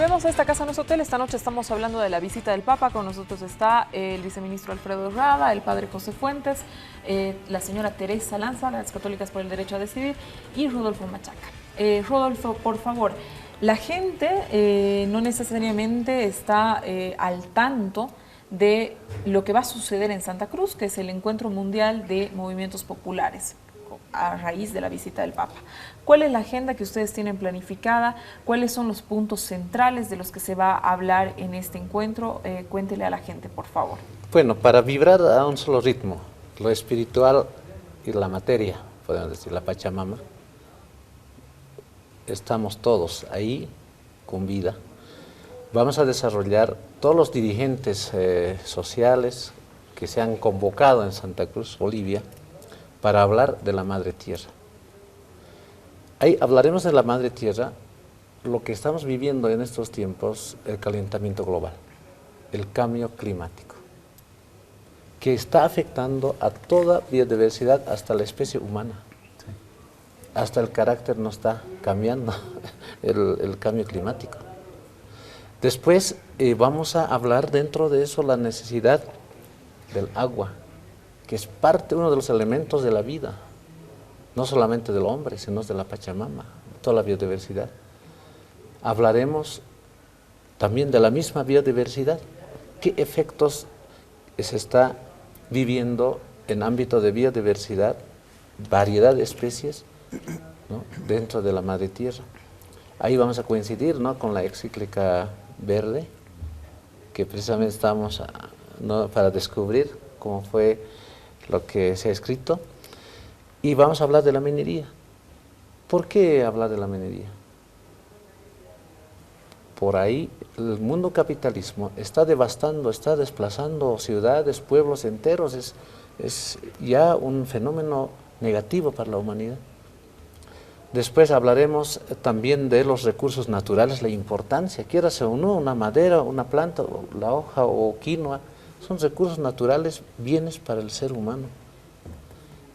Volvemos a esta casa, no es hotel. Esta noche estamos hablando de la visita del Papa. Con nosotros está el viceministro Alfredo Rada, el padre José Fuentes, la señora Teresa Lanza, las Católicas por el Derecho a Decidir, y Rodolfo Machaca. Rodolfo, por favor, la gente no necesariamente está al tanto de lo que va a suceder en Santa Cruz, que es el Encuentro Mundial de Movimientos Populares, a raíz de la visita del Papa. ¿Cuál es la agenda que ustedes tienen planificada? ¿Cuáles son los puntos centrales de los que se va a hablar en este encuentro? Cuéntele a la gente, por favor. Bueno, para vibrar a un solo ritmo, lo espiritual y la materia, podemos decir, la Pachamama, estamos todos ahí con vida. Vamos a desarrollar todos los dirigentes sociales que se han convocado en Santa Cruz, Bolivia, para hablar de la Madre Tierra. Ahí hablaremos de la Madre Tierra, lo que estamos viviendo en estos tiempos, el calentamiento global, el cambio climático, que está afectando a toda biodiversidad, hasta la especie humana. Sí. Hasta el carácter nos está cambiando, el cambio climático. Después vamos a hablar dentro de eso la necesidad del agua, que es uno de los elementos de la vida, no solamente del hombre, sino de la Pachamama, toda la biodiversidad. Hablaremos también de la misma biodiversidad, qué efectos se está viviendo en ámbito de biodiversidad, variedad de especies, ¿no?, dentro de la Madre Tierra. Ahí vamos a coincidir, ¿no?, con la encíclica verde, que precisamente estamos para descubrir cómo fue lo que se ha escrito, y vamos a hablar de la minería. ¿Por qué hablar de la minería? Por ahí el mundo capitalismo está devastando, está desplazando ciudades, pueblos enteros, es ya un fenómeno negativo para la humanidad. Después hablaremos también de los recursos naturales, la importancia, quieras o no, una madera, una planta, la hoja o quinoa, son recursos naturales, bienes para el ser humano.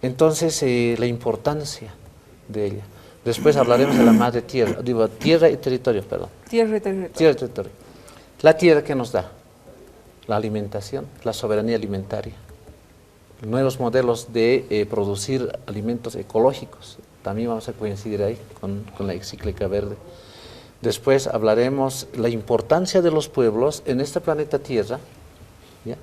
Entonces, la importancia de ella. Después hablaremos de la Madre Tierra, digo, tierra y territorio, perdón. Tierra y territorio. Tierra y territorio. La tierra, ¿qué nos da? La alimentación, la soberanía alimentaria. Nuevos modelos de producir alimentos ecológicos. También vamos a coincidir ahí con la encíclica verde. Después hablaremos la importancia de los pueblos en este planeta Tierra, ¿ya?,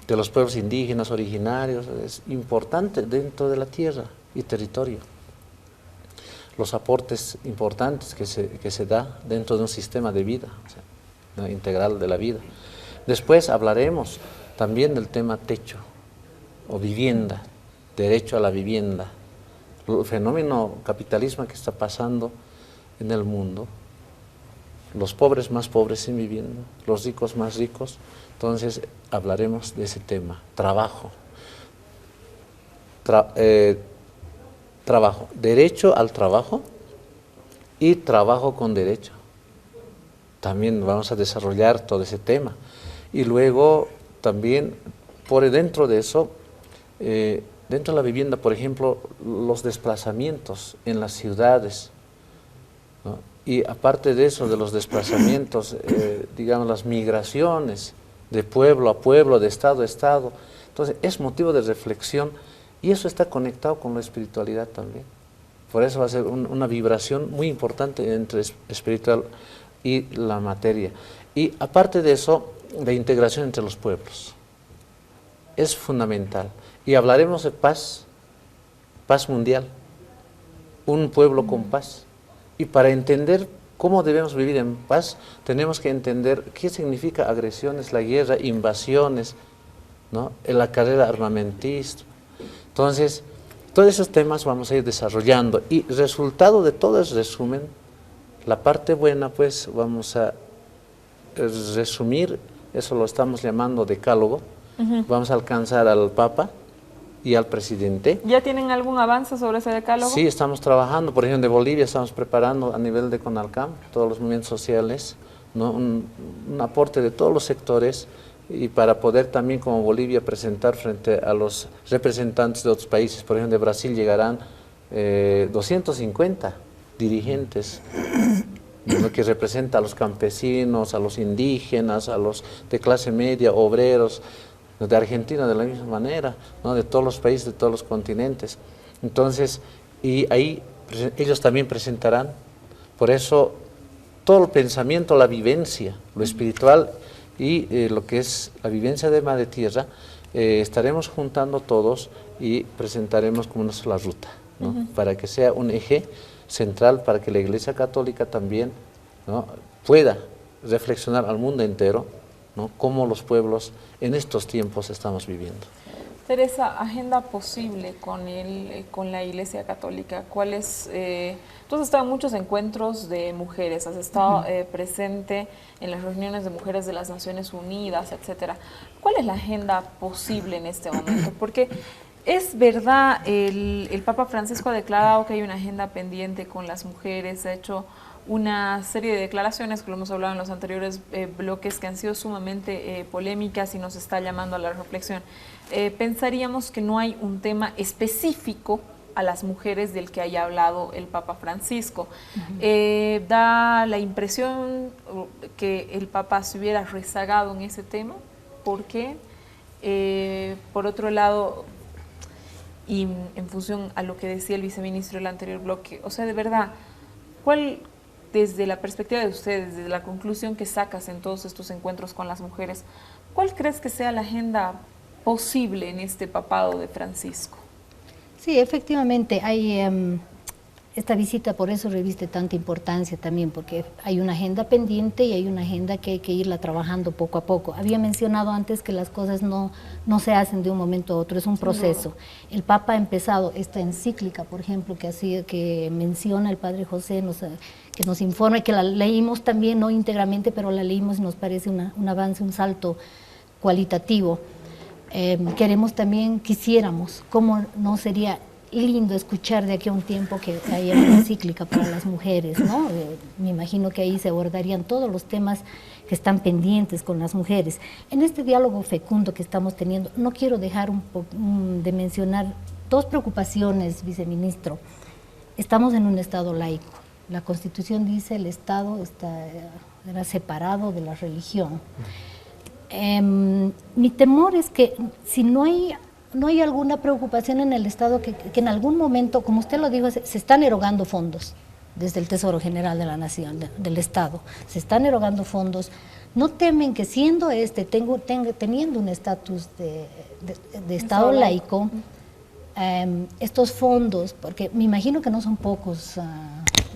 de los pueblos indígenas originarios, es importante dentro de la tierra y territorio. Los aportes importantes que se da dentro de un sistema de vida, o sea, ¿no?, integral de la vida. Después hablaremos también del tema techo o vivienda, derecho a la vivienda, el fenómeno capitalismo que está pasando en el mundo, los pobres más pobres sin vivienda, los ricos más ricos. Entonces hablaremos de ese tema, trabajo, trabajo, derecho al trabajo y trabajo con derecho. También vamos a desarrollar todo ese tema. Y luego también por dentro de eso, dentro de la vivienda, por ejemplo, los desplazamientos en las ciudades, ¿no? Y aparte de eso, de los desplazamientos, digamos, las migraciones de pueblo a pueblo, de estado a estado. Entonces, es motivo de reflexión y eso está conectado con la espiritualidad también. Por eso va a ser una vibración muy importante entre espiritual y la materia. Y aparte de eso, la integración entre los pueblos es fundamental. Y hablaremos de paz, paz mundial, un pueblo con paz. Y para entender cómo debemos vivir en paz, tenemos que entender qué significa agresiones, la guerra, invasiones, ¿no?, en la carrera armamentista. Entonces, todos esos temas vamos a ir desarrollando. Y resultado de todo es resumen. La parte buena, pues, vamos a resumir, eso lo estamos llamando decálogo. Vamos a alcanzar al Papa y al presidente. ¿Ya tienen algún avance sobre ese decálogo? Sí, estamos trabajando. Por ejemplo, de Bolivia estamos preparando a nivel de CONALCAM, todos los movimientos sociales, ¿no?, un aporte de todos los sectores, y para poder también como Bolivia presentar frente a los representantes de otros países. Por ejemplo, de Brasil llegarán 250 dirigentes lo que representa a los campesinos, a los indígenas, a los de clase media, obreros, de Argentina de la misma manera, ¿no? De todos los países, de todos los continentes. Entonces, y ahí ellos también presentarán, por eso todo el pensamiento, la vivencia, lo espiritual y lo que es la vivencia de Madre Tierra, estaremos juntando todos y presentaremos como una sola ruta, ¿no? Para que sea un eje central, para que la Iglesia Católica también, ¿no? Pueda reflexionar al mundo entero, ¿no? Cómo los pueblos en estos tiempos estamos viviendo. Teresa, agenda posible con la Iglesia Católica. ¿Cuál es? Tú has estado en muchos encuentros de mujeres, has estado presente en las reuniones de mujeres de las Naciones Unidas, etcétera. ¿Cuál es la agenda posible en este momento? Porque es verdad, el Papa Francisco ha declarado que hay una agenda pendiente con las mujeres, ha hecho una serie de declaraciones, que lo hemos hablado en los anteriores bloques, que han sido sumamente polémicas y nos está llamando a la reflexión. Pensaríamos que no hay un tema específico a las mujeres del que haya hablado el Papa Francisco. Da la impresión que el Papa se hubiera rezagado en ese tema. ¿Por qué? Por otro lado, y en función a lo que decía el viceministro del anterior bloque, o sea, de verdad, ¿cuál, desde la perspectiva de ustedes, desde la conclusión que sacas en todos estos encuentros con las mujeres, cuál crees que sea la agenda posible en este papado de Francisco? Sí, efectivamente, hay esta visita por eso reviste tanta importancia también, porque hay una agenda pendiente y hay una agenda que hay que irla trabajando poco a poco. Había mencionado antes que las cosas no se hacen de un momento a otro, es un proceso. El Papa ha empezado esta encíclica, por ejemplo, que menciona el Padre José, que nos informa, que la leímos también, no íntegramente, pero la leímos y nos parece un avance, un salto cualitativo. Quisiéramos, cómo no sería lindo escuchar de aquí a un tiempo que haya una encíclica para las mujeres, ¿no? Me imagino que ahí se abordarían todos los temas que están pendientes con las mujeres. En este diálogo fecundo que estamos teniendo, no quiero dejar de mencionar dos preocupaciones, viceministro. Estamos en un Estado laico. La Constitución dice el Estado era separado de la religión. Mi temor es que si no hay alguna preocupación en el Estado, que en algún momento, como usted lo dijo, se están erogando fondos desde el Tesoro General de la Nación, del Estado, se están erogando fondos. No temen que siendo teniendo un estatus de Estado laico, estos fondos, porque me imagino que no son pocos,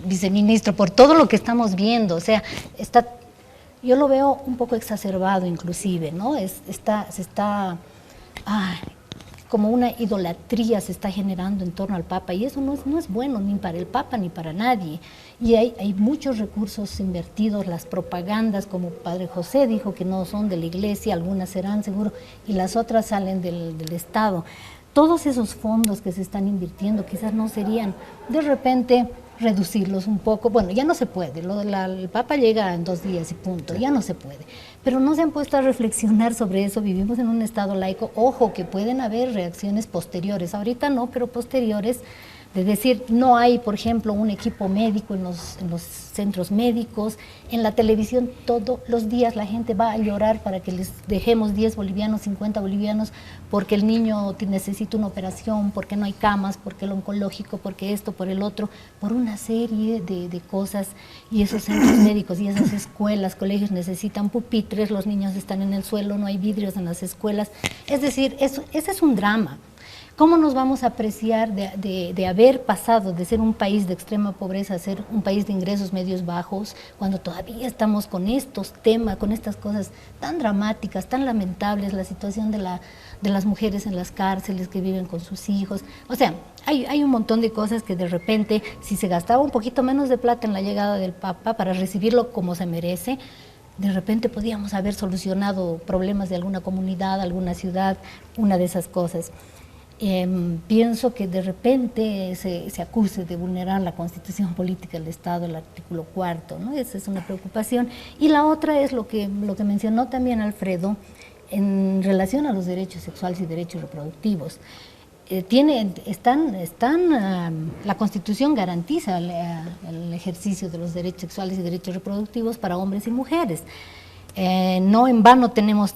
viceministro, por todo lo que estamos viendo, o sea, yo lo veo un poco exacerbado inclusive, ¿no? Como una idolatría se está generando en torno al Papa, y eso no es bueno ni para el Papa ni para nadie. Y hay muchos recursos invertidos, las propagandas, como Padre José dijo, que no son de la Iglesia, algunas serán seguro, y las otras salen del Estado. Todos esos fondos que se están invirtiendo quizás no serían de repente reducirlos un poco. Bueno, ya no se puede, el Papa llega en 2 días y punto, ya no se puede. Pero no se han puesto a reflexionar sobre eso, vivimos en un Estado laico, ojo que pueden haber reacciones posteriores, ahorita no, pero posteriores, de decir, no hay, por ejemplo, un equipo médico en los centros médicos, en la televisión todos los días la gente va a llorar para que les dejemos 10 bolivianos, 50 bolivianos, porque el niño necesita una operación, porque no hay camas, porque el oncológico, porque esto, por el otro, por una serie de cosas, y esos centros médicos y esas escuelas, colegios necesitan pupitres, los niños están en el suelo, no hay vidrios en las escuelas, es decir, ese es un drama. ¿Cómo nos vamos a apreciar de haber pasado de ser un país de extrema pobreza a ser un país de ingresos medios bajos, cuando todavía estamos con estos temas, con estas cosas tan dramáticas, tan lamentables, la situación de las mujeres en las cárceles que viven con sus hijos? O sea, hay un montón de cosas que de repente, si se gastaba un poquito menos de plata en la llegada del Papa para recibirlo como se merece, de repente podíamos haber solucionado problemas de alguna comunidad, alguna ciudad, una de esas cosas. Pienso que de repente se acuse de vulnerar la Constitución Política del Estado, el artículo 4, ¿no? Esa es una preocupación. Y la otra es lo que mencionó también Alfredo en relación a los derechos sexuales y derechos reproductivos. la Constitución garantiza el ejercicio de los derechos sexuales y derechos reproductivos para hombres y mujeres. No en vano tenemos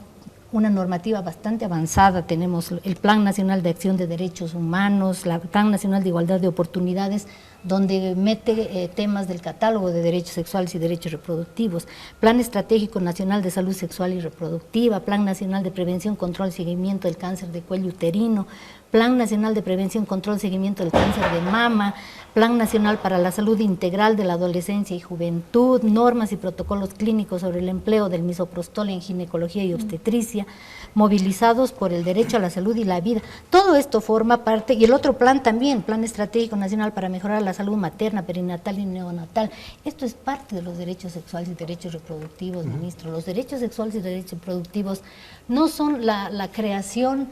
una normativa bastante avanzada, tenemos el Plan Nacional de Acción de Derechos Humanos, el Plan Nacional de Igualdad de Oportunidades, donde mete temas del catálogo de derechos sexuales y derechos reproductivos, Plan Estratégico Nacional de Salud Sexual y Reproductiva, Plan Nacional de Prevención, Control y Seguimiento del Cáncer de Cuello Uterino, Plan Nacional de Prevención, Control y Seguimiento del Cáncer de Mama, Plan Nacional para la Salud Integral de la Adolescencia y Juventud, normas y protocolos clínicos sobre el empleo del misoprostol en ginecología y obstetricia, movilizados por el derecho a la salud y la vida. Todo esto forma parte, y el otro plan también, Plan Estratégico Nacional para mejorar la salud materna, perinatal y neonatal. Esto es parte de los derechos sexuales y derechos reproductivos, ministro. Los derechos sexuales y derechos reproductivos no son la creación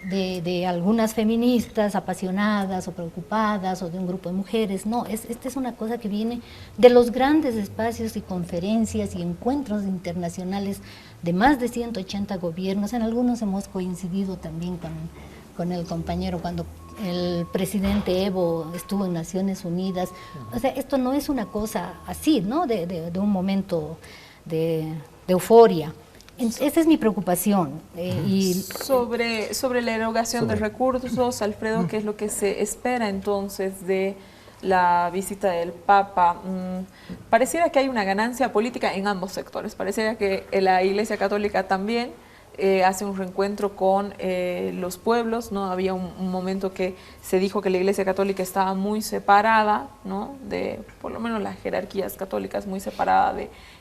de algunas feministas apasionadas o preocupadas o de un grupo de mujeres, no, esta es una cosa que viene de los grandes espacios y conferencias y encuentros internacionales de más de 180 gobiernos. En algunos hemos coincidido también con el compañero cuando el presidente Evo estuvo en Naciones Unidas. O sea, esto no es una cosa así, ¿no? De un momento de euforia. Esa es mi preocupación. Sobre la erogación de recursos, Alfredo, ¿qué es lo que se espera entonces de la visita del Papa? Pareciera que hay una ganancia política en ambos sectores. Pareciera que la Iglesia Católica también hace un reencuentro con los pueblos, ¿no? Había un momento que se dijo que la Iglesia Católica estaba muy separada, ¿no? De, por lo menos las jerarquías católicas, muy separada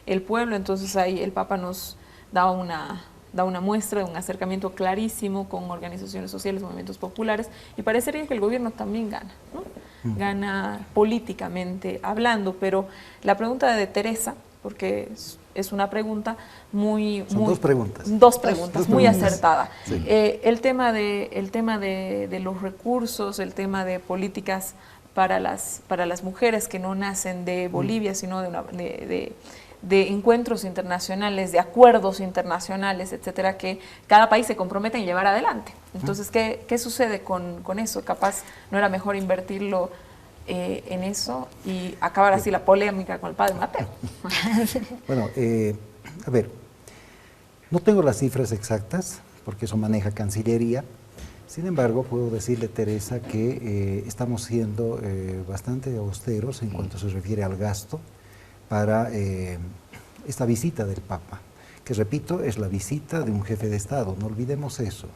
del pueblo. Entonces ahí el Papa nos da una muestra de un acercamiento clarísimo con organizaciones sociales, movimientos populares, y parecería que el gobierno también gana, ¿no? Gana políticamente hablando, pero la pregunta de Teresa, porque es una pregunta dos preguntas. Dos preguntas, muy acertada. Sí. El tema de los recursos, el tema de políticas para las mujeres que no nacen de Bolivia, sino de encuentros internacionales, de acuerdos internacionales, etcétera, que cada país se compromete en llevar adelante. Entonces, ¿qué sucede con eso? Capaz no era mejor invertirlo en eso y acabar así la polémica con el padre Mateo. Bueno, a ver, no tengo las cifras exactas, porque eso maneja Cancillería. Sin embargo, puedo decirle, Teresa, que estamos siendo bastante austeros en cuanto se refiere al gasto para esta visita del Papa, que repito, es la visita de un jefe de Estado, no olvidemos eso,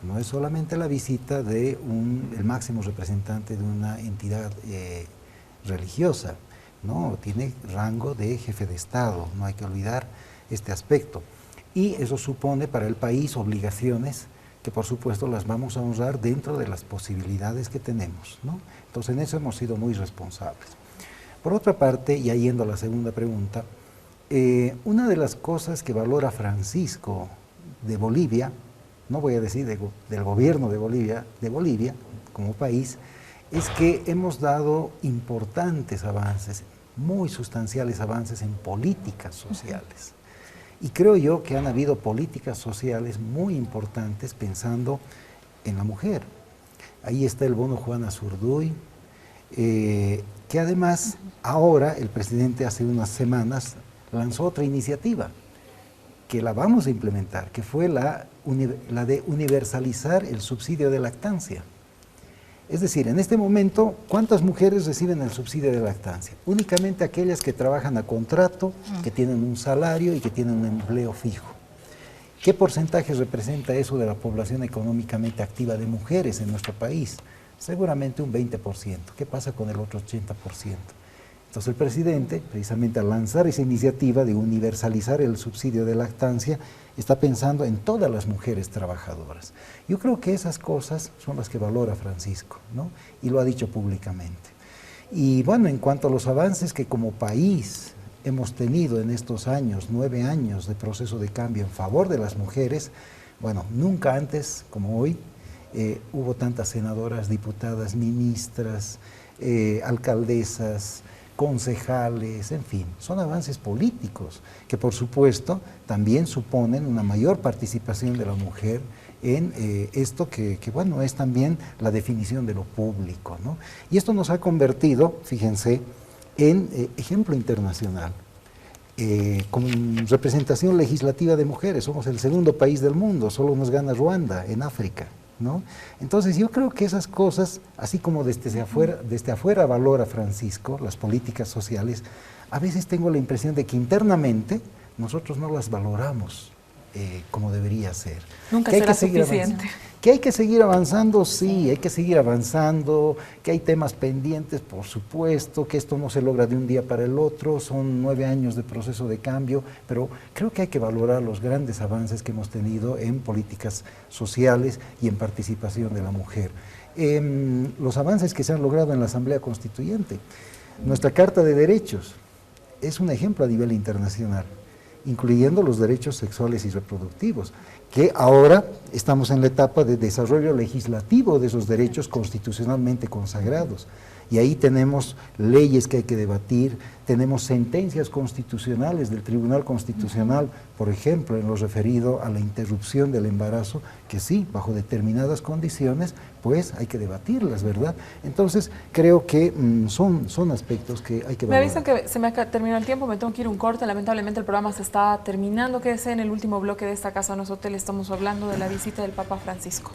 no es solamente la visita de el máximo representante de una entidad religiosa, no, tiene rango de jefe de Estado, no hay que olvidar este aspecto, y eso supone para el país obligaciones que por supuesto las vamos a honrar dentro de las posibilidades que tenemos, ¿no? Entonces en eso hemos sido muy responsables. Por otra parte, ya yendo a la segunda pregunta, una de las cosas que valora Francisco de Bolivia, no voy a decir del gobierno de Bolivia como país, es que hemos dado importantes avances, muy sustanciales avances en políticas sociales. Y creo yo que han habido políticas sociales muy importantes pensando en la mujer. Ahí está el bono Juana Zurduy, que además ahora el presidente hace unas semanas lanzó otra iniciativa que la vamos a implementar, que fue la de universalizar el subsidio de lactancia. Es decir, en este momento, ¿cuántas mujeres reciben el subsidio de lactancia? Únicamente aquellas que trabajan a contrato, que tienen un salario y que tienen un empleo fijo. ¿Qué porcentaje representa eso de la población económicamente activa de mujeres en nuestro país? Seguramente un 20%. ¿Qué pasa con el otro 80%? Entonces el presidente, precisamente al lanzar esa iniciativa de universalizar el subsidio de lactancia, está pensando en todas las mujeres trabajadoras. Yo creo que esas cosas son las que valora Francisco, ¿no? Y lo ha dicho públicamente. Y bueno, en cuanto a los avances que como país hemos tenido en estos años, 9 años de proceso de cambio en favor de las mujeres, bueno, nunca antes como hoy hubo tantas senadoras, diputadas, ministras, alcaldesas, concejales, en fin, son avances políticos que por supuesto también suponen una mayor participación de la mujer en esto que, bueno, es también la definición de lo público, ¿no? Y esto nos ha convertido, fíjense, en ejemplo internacional. Con representación legislativa de mujeres, somos el segundo país del mundo, solo nos gana Ruanda en África, ¿no? Entonces yo creo que esas cosas, así como desde afuera valora Francisco las políticas sociales, a veces tengo la impresión de que internamente nosotros no las valoramos como debería ser. Nunca que será suficiente. Que hay que seguir avanzando, sí, hay que seguir avanzando, que hay temas pendientes, por supuesto, que esto no se logra de un día para el otro, son 9 años de proceso de cambio, pero creo que hay que valorar los grandes avances que hemos tenido en políticas sociales y en participación de la mujer. Los avances que se han logrado en la Asamblea Constituyente. Nuestra Carta de Derechos es un ejemplo a nivel internacional, incluyendo los derechos sexuales y reproductivos, que ahora estamos en la etapa de desarrollo legislativo de esos derechos constitucionalmente consagrados. Y ahí tenemos leyes que hay que debatir, tenemos sentencias constitucionales del Tribunal Constitucional, por ejemplo, en lo referido a la interrupción del embarazo, que sí, bajo determinadas condiciones, pues hay que debatirlas, ¿verdad? Entonces, creo que son aspectos que hay que valorar. Me avisan que se me ha terminado el tiempo, me tengo que ir a un corte, lamentablemente el programa se está terminando. Quédese en el último bloque de esta Casa No es Hotel, estamos hablando de la visita del Papa Francisco.